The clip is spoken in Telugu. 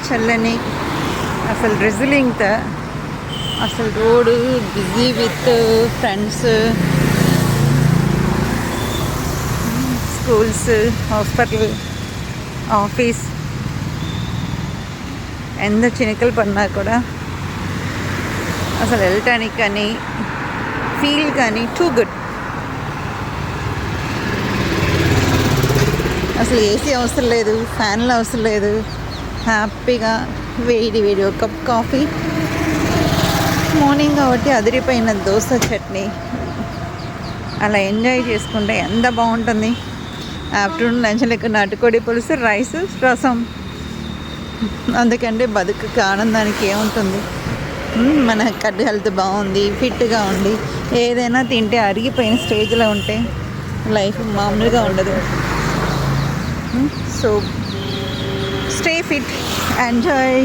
చల్లని అసలు డ్రిజిలింగ్ అసలు road busy with friends, schools, hospital, office. ఎంత చినుకలు పడినా కూడా అసలు వెళ్ళటానికి కానీ ఫీల్ కానీ టూ గుడ్. అసలు ఏసీ అవసరం లేదు, ఫ్యాన్లు అవసరం లేదు. హ్యాపీగా వేడి వేడి ఒక కప్ కాఫీ, మార్నింగ్ కాబట్టి అదిరిపోయిన దోశ చట్నీ అలా ఎంజాయ్ చేసుకుంటే ఎంత బాగుంటుంది. ఆఫ్టర్నూన్ లంచ్ లెక్క నాటుకోడి పులుసు, రైస్, రసం. అందుకంటే బతుకు ఆనందానికి ఏముంటుంది. మన కడ్ హెల్త్ బాగుంది, ఫిట్గా ఉండి ఏదైనా తింటే అరిగిపోయిన స్టేజ్లో ఉంటే లైఫ్ మామూలుగా ఉండదు. So stay fit, enjoy.